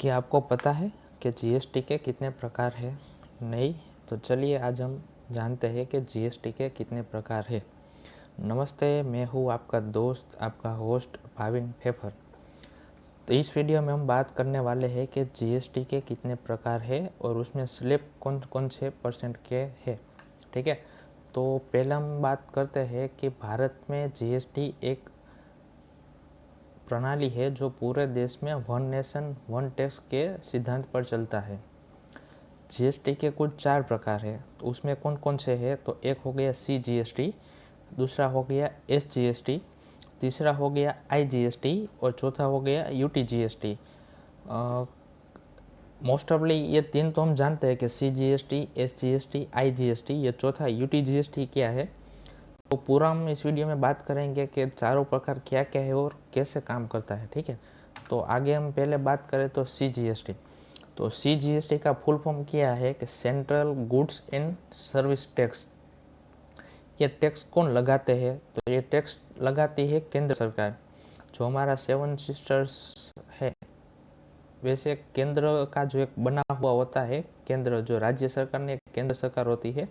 क्या आपको पता है कि जीएसटी के कितने प्रकार हैं? नहीं? तो चलिए आज हम जानते हैं कि जीएसटी के कितने प्रकार हैं। नमस्ते, मैं हूँ आपका दोस्त, आपका होस्ट भाविन फेफर। तो इस वीडियो में हम बात करने वाले हैं कि जीएसटी के कितने प्रकार हैं और उसमें स्लैब कौन कौन से परसेंट के हैं। ठीक है, तो पहले हम बात करते हैं कि भारत में जीएसटी एक प्रणाली है जो पूरे देश में वन नेशन वन टैक्स के सिद्धांत पर चलता है। जीएसटी के कुल 4 प्रकार है, तो उसमें कौन कौन से हैं? तो एक हो गया सीजीएसटी, दूसरा हो गया एसजीएसटी, तीसरा हो गया आईजीएसटी और चौथा हो गया यूटीजीएसटी। मोस्ट ऑफली ये तीन तो हम जानते हैं कि सीजीएसटी, एसजीएसटी, आईजीएसटी। ये चौथा यूटीजीएसटी क्या है, तो पूरा हम इस वीडियो में बात करेंगे कि चारों प्रकार क्या क्या है और कैसे काम करता है। ठीक है, तो आगे हम पहले बात करें तो सीजीएसटी। तो सीजीएसटी का फुल फॉर्म क्या है कि central goods and service tax. ये टैक्स कौन लगाते हैं? तो ये टैक्स लगाती है केंद्र सरकार। जो हमारा 7 सिस्टर्स है, वैसे केंद्र का जो एक बना हुआ होता है, केंद्र जो राज्य सरकार ने केंद्र सरकार होती है,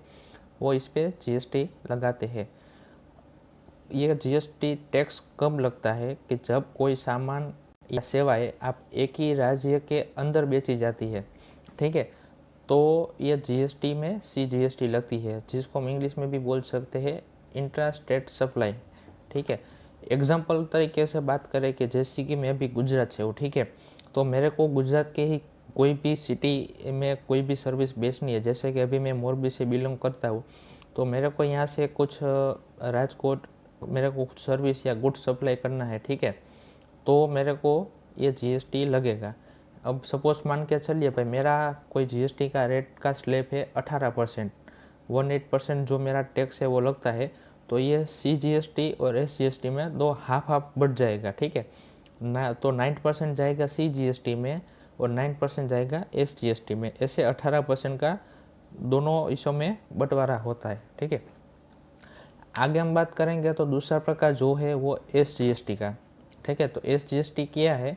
वो इस पे जीएसटी लगाते हैं। ये जीएसटी टैक्स कब लगता है कि जब कोई सामान या सेवाएं आप एक ही राज्य के अंदर बेची जाती है। ठीक है, तो ये जीएसटी में सीजीएसटी लगती है, जिसको हम इंग्लिश में भी बोल सकते हैं इंट्रा स्टेट सप्लाई। ठीक है, एग्जाम्पल तरीके से बात करें कि जैसे कि मैं अभी गुजरात से हूँ, ठीक है, तो मेरे को गुजरात के ही कोई भी सिटी में कोई भी सर्विस बेचनी है। जैसे कि अभी मैं मोरबी से बिलोंग करता हूँ, तो मेरे को यहाँ से कुछ राजकोट मेरे को कुछ सर्विस या गुड्स सप्लाई करना है। ठीक है, तो मेरे को ये जीएसटी लगेगा। अब सपोज मान के चलिए भाई, मेरा कोई जीएसटी का रेट का स्लैब है 18%, 18% जो मेरा टैक्स है वो लगता है। तो ये सीजीएसटी और एसजीएसटी में दो हाफ हाफ बढ़ जाएगा। ठीक है ना, तो 9% जाएगा सीजीएसटी में और 9% जाएगा एसजीएसटी में। ऐसे 18% का दोनों हिस्सों में बंटवारा होता है। ठीक है, आगे हम बात करेंगे तो दूसरा प्रकार जो है वो एसजीएसटी का। ठीक है, तो एसजीएसटी क्या है?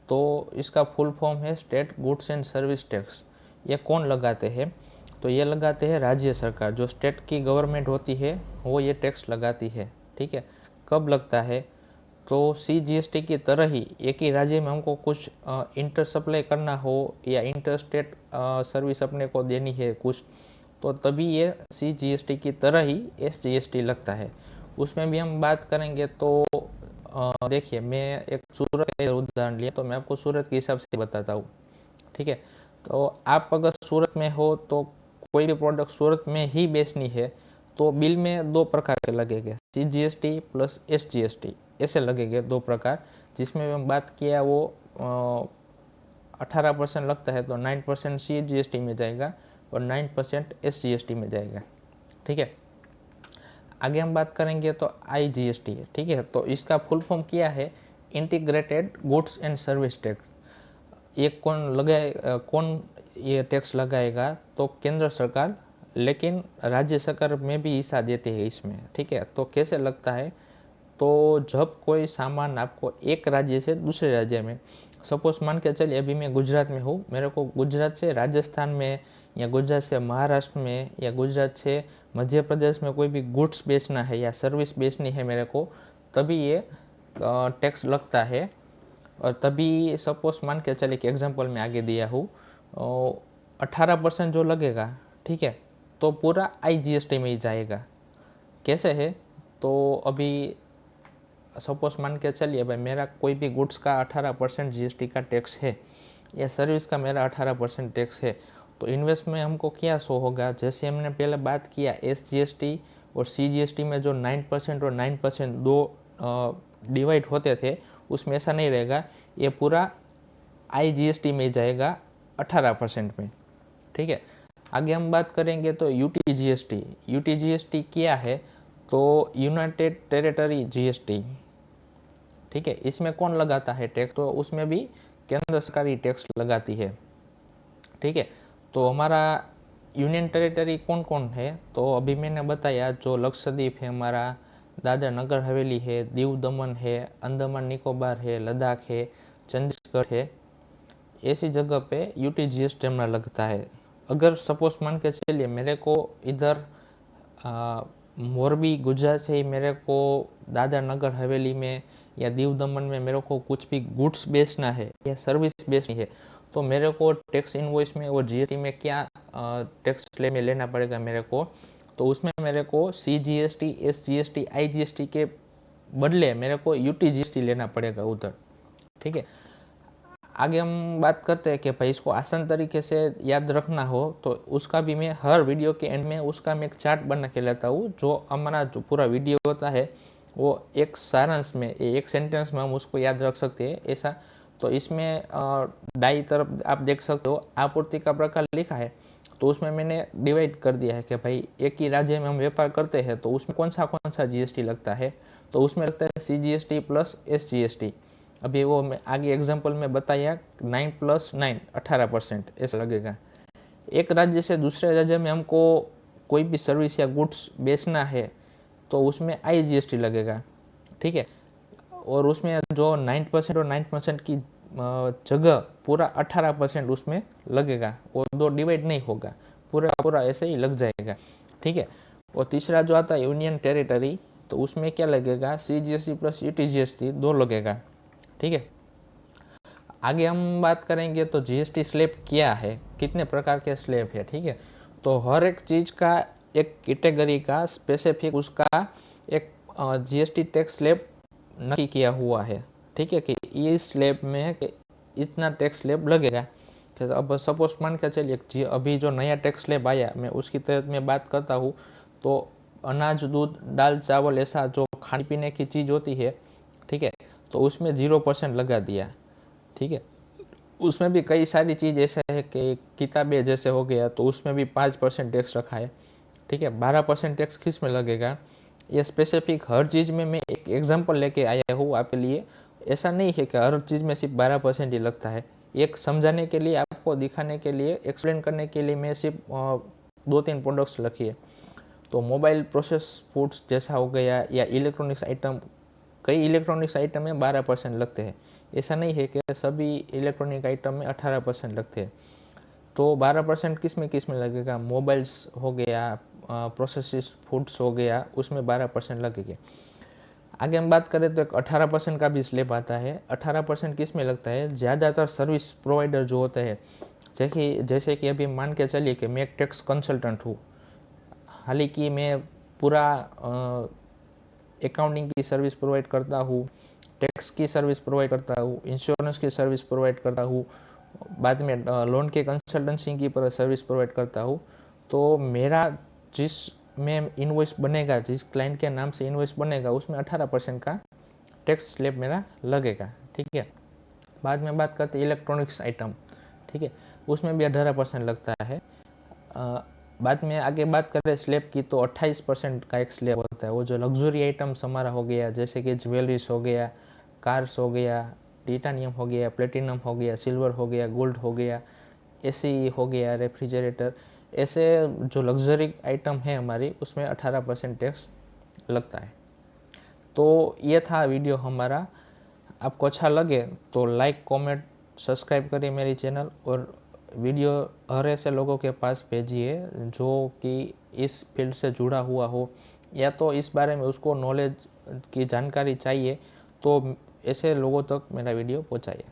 तो इसका फुल फॉर्म है state goods and service tax. ये कौन लगाते हैं? तो ये लगाते हैं राज्य सरकार। जो स्टेट की गवर्नमेंट होती है वो ये टैक्स लगाती है। ठीक है, कब लगता है? तो सीजीएसटी की तरह ही एक ही राज्य में हमको कुछ इंटर सप्लाई करना हो या इंटर स्टेट सर्विस अपने को देनी है कुछ, तो तभी ये सीजीएसटी की तरह ही एसजीएसटी लगता है। उसमें भी हम बात करेंगे तो देखिए, मैं एक सूरत का उदाहरण लिया, तो मैं आपको सूरत के हिसाब से बताता हूँ। ठीक है, तो आप अगर सूरत में हो तो कोई भी प्रोडक्ट सूरत में ही बेचनी है, तो बिल में दो प्रकार के लगेंगे, सीजीएसटी प्लस एसजीएसटी, ऐसे लगेंगे दो प्रकार। जिसमें हम बात किया वो 18% लगता है, तो 9% सीजीएसटी में जाएगा और 9% एसजीएसटी में जाएगा। ठीक है, आगे हम बात करेंगे तो आईजीएसटी है। ठीक है, तो इसका फुल फॉर्म क्या है? Integrated goods and service tax. ये कौन ये टैक्स लगाएगा? तो केंद्र सरकार, लेकिन राज्य सरकार में भी हिस्सा देते हैं इसमें। ठीक है, तो कैसे लगता है? तो जब कोई सामान आपको एक राज्य से दूसरे राज्य में, सपोज मान के चलिए अभी मैं गुजरात में हूँ, मेरे को गुजरात से राजस्थान में या गुजरात से महाराष्ट्र में या गुजरात से मध्य प्रदेश में कोई भी गुड्स बेचना है या सर्विस बेचनी है मेरे को, तभी ये टैक्स लगता है। और तभी सपोज मान के चलिए कि एग्जांपल में आगे दिया हूँ, 18% जो लगेगा, ठीक है, तो पूरा आईजीएसटी में ही जाएगा। कैसे है? तो अभी सपोज मान के चलिए भाई, मेरा कोई भी गुड्स का 18% जीएसटी का टैक्स है या सर्विस का मेरा 18% टैक्स है, तो इन्वेस्ट में हमको क्या शो होगा? जैसे हमने पहले बात किया एसजीएसटी और सीजीएसटी में जो 9% और 9% दो डिवाइड होते थे, उसमें ऐसा नहीं रहेगा। ये पूरा आईजीएसटी में जाएगा 18% में। ठीक है, आगे हम बात करेंगे तो यूटीजीएसटी। यूटीजीएसटी क्या है? तो यूनाइटेड टेरिटरी जीएसटी। ठीक है, इसमें कौन लगाता है टैक्स? तो उसमें भी केंद्र सरकार ही टैक्स लगाती है। ठीक है, तो हमारा यूनियन टेरिटरी कौन कौन है? तो अभी मैंने बताया, जो लक्षद्वीप है हमारा, दादरा नगर हवेली है, दीव दमन है, अंडमान निकोबार है, लद्दाख है, चंडीगढ़ है, ऐसी जगह पे UT/GST हमारा लगता है। अगर सपोज मान के चलिए मेरे को इधर मोरबी गुजरात से ही मेरे को दादरा नगर हवेली में या दीव दमन में मेरे को कुछ भी गुड्स बेचना है या सर्विस बेचनी है, तो मेरे को टैक्स इनवॉइस में और GST में क्या टैक्स में लेना पड़ेगा मेरे को, तो उसमें मेरे को CGST, SGST, IGST के बदले मेरे को UT/GST लेना पड़ेगा उधर। ठीक है, आगे हम बात करते हैं कि भाई इसको आसान तरीके से याद रखना हो तो उसका भी मैं हर वीडियो के एंड में उसका मैं एक चार्ट बना के लेता हूँ। जो हमारा जो पूरा वीडियो होता है वो एक सारांश में, एक सेंटेंस में हम उसको याद रख सकते हैं ऐसा। तो इसमें दाई तरफ आप देख सकते हो आपूर्ति का प्रकार लिखा है, तो उसमें मैंने डिवाइड कर दिया है कि भाई एक ही राज्य में हम व्यापार करते हैं तो उसमें कौन सा GST लगता है, तो उसमें लगता है CGST प्लस SGST। अभी वो मैं आगे एग्जांपल में बताया 9 + 9 18% ऐसा लगेगा। एक राज्य से दूसरे राज्य में हमको कोई भी सर्विस या गुड्स बेचना है तो उसमें IGST लगेगा। ठीक है, और उसमें जो 9% और 9% की जगह पूरा 18% उसमें लगेगा, वो दो डिवाइड नहीं होगा, पूरा पूरा ऐसे ही लग जाएगा। ठीक है, और तीसरा जो आता है यूनियन टेरिटरी, तो उसमें क्या लगेगा CGST प्लस UT/GST दो लगेगा। ठीक है, आगे हम बात करेंगे तो GST स्लैब क्या है, कितने प्रकार के स्लैब है। ठीक है, तो हर एक चीज़ का एक कैटेगरी का स्पेसिफिक उसका एक GST टैक्स स्लैब नक्की किया हुआ है। ठीक है, कि इस स्लैब में इतना टैक्स स्लैब लगेगा। कि अब सपोज मान के चलिए अभी जो नया टैक्स स्लैब आया मैं उसकी तहत मैं बात करता हूँ, तो अनाज, दूध, दाल, चावल ऐसा जो खाने पीने की चीज़ होती है, ठीक है, तो उसमें 0% लगा दिया। ठीक है, उसमें भी कई सारी चीज़ ऐसा है कि किताबें जैसे हो गया तो उसमें भी 5% टैक्स रखा है। ठीक है, 12% टैक्स किस में लगेगा, ये स्पेसिफिक हर चीज़ में मैं एक एग्जांपल लेके आया हूँ आपके लिए। ऐसा नहीं है कि हर चीज़ में सिर्फ 12% ही लगता है। एक समझाने के लिए, आपको दिखाने के लिए, एक्सप्लेन करने के लिए मैं सिर्फ 2-3 प्रोडक्ट्स रखी है। तो मोबाइल प्रोसेस फूड्स जैसा हो गया या इलेक्ट्रॉनिक्स आइटम, कई इलेक्ट्रॉनिक्स आइटम में 12% लगते हैं। ऐसा नहीं है कि सभी इलेक्ट्रॉनिक आइटम में 18% लगते हैं। तो 12% किस में लगेगा, मोबाइल्स हो गया, प्रोसेस फूड्स हो गया, उसमें 12% लगेंगे। आगे हम बात करें तो एक 18% का भी स्लैब आता है। 18% किस में लगता है, ज़्यादातर सर्विस प्रोवाइडर जो होते हैं, जैसे कि अभी मान के चलिए कि मैं एक टैक्स कंसल्टेंट हूँ, हालांकि मैं पूरा अकाउंटिंग की सर्विस प्रोवाइड करता हूँ, टैक्स की सर्विस प्रोवाइड करता हूँ, इंश्योरेंस की सर्विस प्रोवाइड करता हूँ, बाद में लोन के कंसल्टेंसी की सर्विस प्रोवाइड करता हूँ। तो मेरा जिस में इनवॉइस बनेगा, जिस क्लाइंट के नाम से इनवॉइस बनेगा, उसमें 18% का टैक्स स्लैब मेरा लगेगा। ठीक है, बाद में बात करते हैं इलेक्ट्रॉनिक्स आइटम। ठीक है, उसमें भी 18% लगता है। बाद में आगे बात करें स्लैब की तो 28% का एक स्लैब होता है। वो जो लग्जरी आइटम्स हमारा हो गया, जैसे कि ज्वेलरीज हो गया, कार्स हो गया, टाइटेनियम हो गया, प्लेटिनम हो गया, सिल्वर हो गया, गोल्ड हो गया, AC हो गया, रेफ्रिजरेटर, ऐसे जो लग्जरी आइटम है हमारी, उसमें 18% टैक्स लगता है। तो ये था वीडियो हमारा। आपको अच्छा लगे तो लाइक, कमेंट, सब्सक्राइब करिए मेरी चैनल, और वीडियो हर ऐसे लोगों के पास भेजिए जो कि इस फील्ड से जुड़ा हुआ हो, या तो इस बारे में उसको नॉलेज की जानकारी चाहिए, तो ऐसे लोगों तक मेरा वीडियो पहुंचाइए।